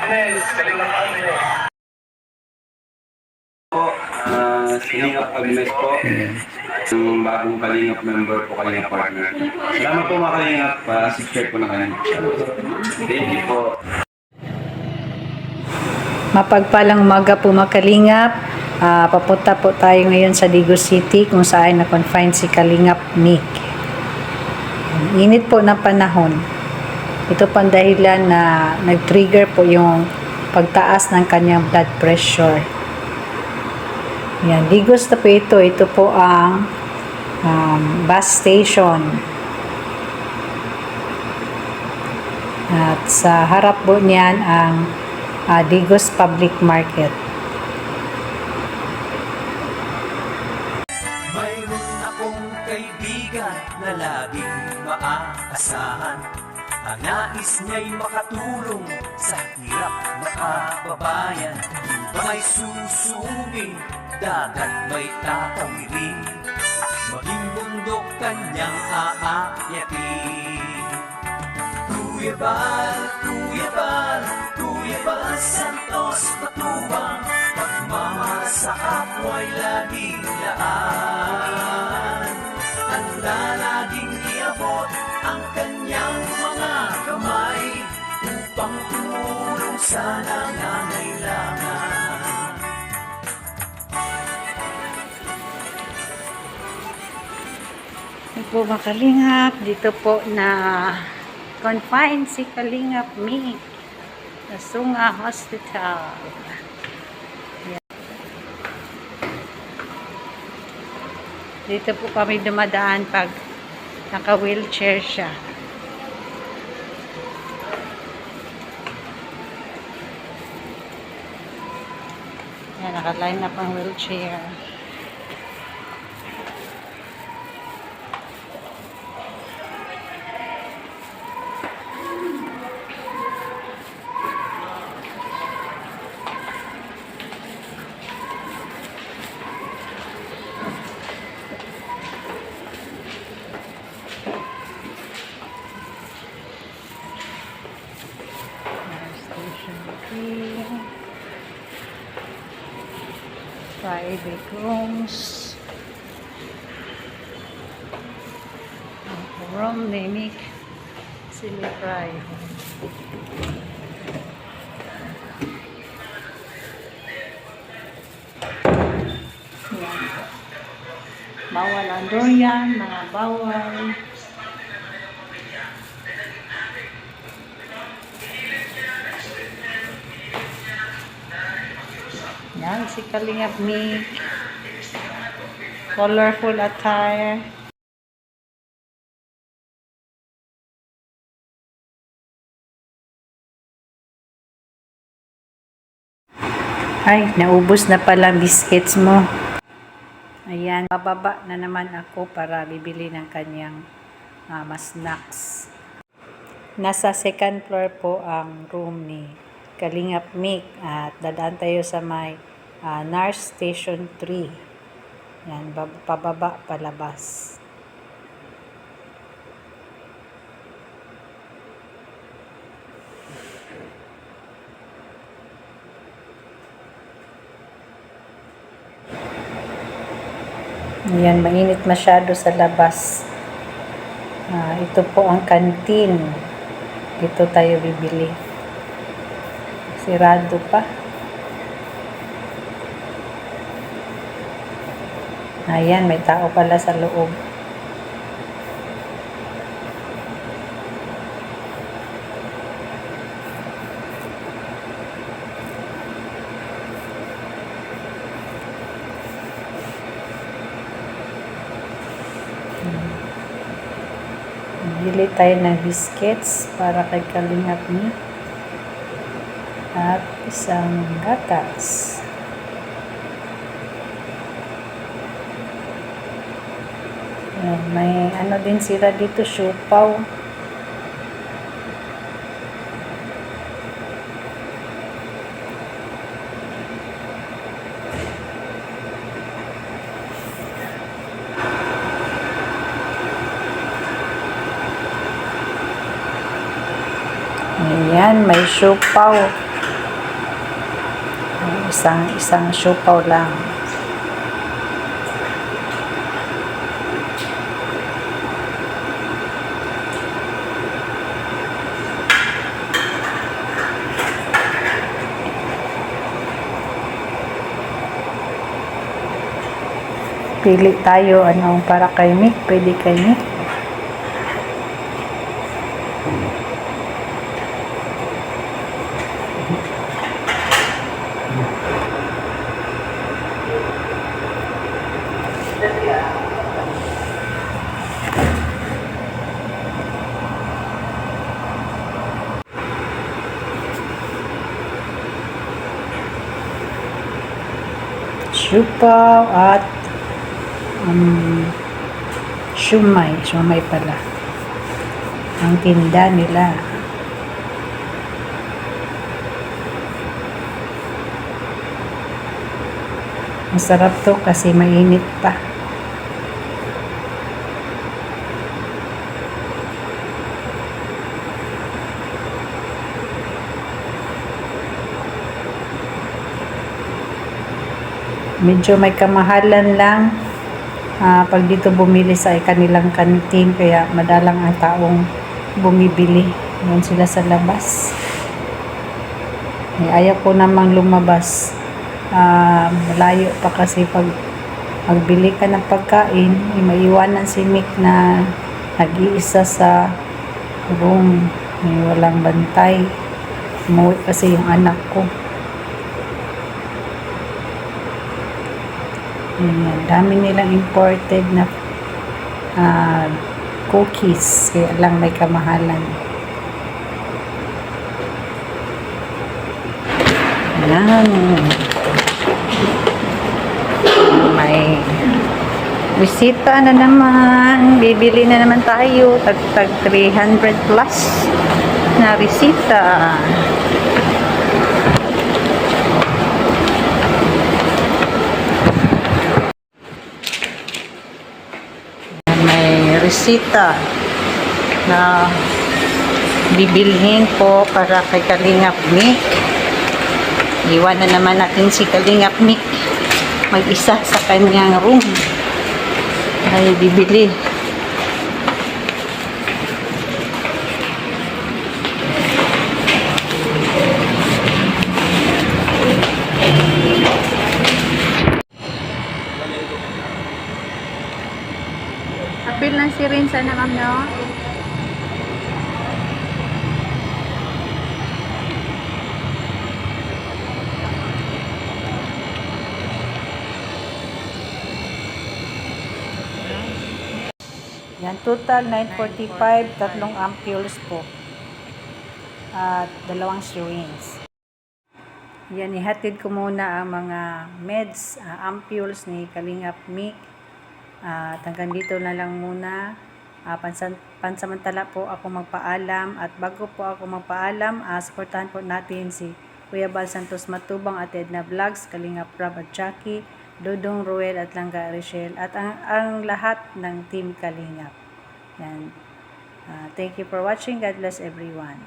Agnes, Kalingap Agnes. Po, Kalingap Agnes po. Yung bagong Kalingap member po, Kalingap partner. Salamat po mga Kalingap. Subscribe po na kayo. Thank you po. Mapagpalang umaga po mga Kalingap. Papunta po tayo ngayon sa Digo City kung saan na-confine si Kalingap Mick. Init po ng panahon. Ito pang dahilan na nag-trigger po yung pagtaas ng kanyang blood pressure. Yan, Digos na po ito. Ito po ang bus station. At sa harap po niyan ang Digos Public Market. Mayroon akong kaibigan na laging maaasahan. Ang nais niya'y makatulong sa hirap na kababayan. Ba may susumi, dagat may tatawirin, maging bundok kanyang aakyatin. Kuya Bal, Kuya Bal, Kuya Bal Santos Matubang, pagmamahal sa kapwa'y laging laan. Handa laging iabot ang kanyang mga kamay upang tumulong sa nangangailangan. Ito po mga Kalingap, dito po na confine si Kalingap Mick sa Sunga Hospital. Dito po kami dumadaan pag naka-wheelchair siya. Yan, naka-line up ang wheelchair. Private rooms. Ang room ni Mick Silipray. Yan. Bawal ang durian, mga bawal. Yan, si Kalingap Mick. Colorful attire. Ay, naubos na pala biscuits mo. Ayan, bababa na naman ako para bibili ng kanyang snacks. Nasa second floor po ang room ni Kalingap Mick at dadaan tayo sa may Nurse Station 3. Yan, pababa, palabas. Yan, mainit masyado sa labas. Ito po ang kantin. Dito tayo bibili. Sirado pa. Ayan, may tao pala sa loob. Bili tayo ng biscuits para kay Kalingap Mick at isang gatas. May ano din sila dito, siopaw. Ayan, may siopaw. isang siopaw lang. Pili tayo anong para kay Mick, pwede kay Mick. Siopaw at shumay pala ang tinda nila. Masarap to kasi mainit pa. Medyo may kamahalan lang pag dito bumili sa kanilang kantin, kaya madalang ang taong bumibili. Yan sila sa labas. Ayaw ko namang lumabas. Malayo pa kasi pag magbili ka ng pagkain, maiwanan si Mick na nag-iisa sa room. May walang bantay. Umuwi kasi yung anak ko. Ayan, dami nilang imported na cookies, kaya lang may kamahalan. Ayan. May bisita na naman. Bibili na naman tayo. Tag 300 plus na bisita. Resita na bibilhin po para kay Kalingap Mick. Iwan na naman natin si Kalingap Mick mag-isa sa kanyang room. Ay bibili. Apil lang si Rin sana ma'am, no? Yan, total 945, 3 ampules po. At 2 syringes. Yan, ihatid ko muna ang mga meds, ampules ni Kalingap Mick. At hanggang dito na lang muna. Pansamantala po ako magpaalam, at bago po ako magpaalam, supportahan po natin si Kuya Bal Santos Matubang at Edna Vlogs, Kalingap Rob at Jackie, Dodong Ruel at Langga Richelle, at ang lahat ng Team Kalingap. Yan. Thank you for watching. God bless everyone.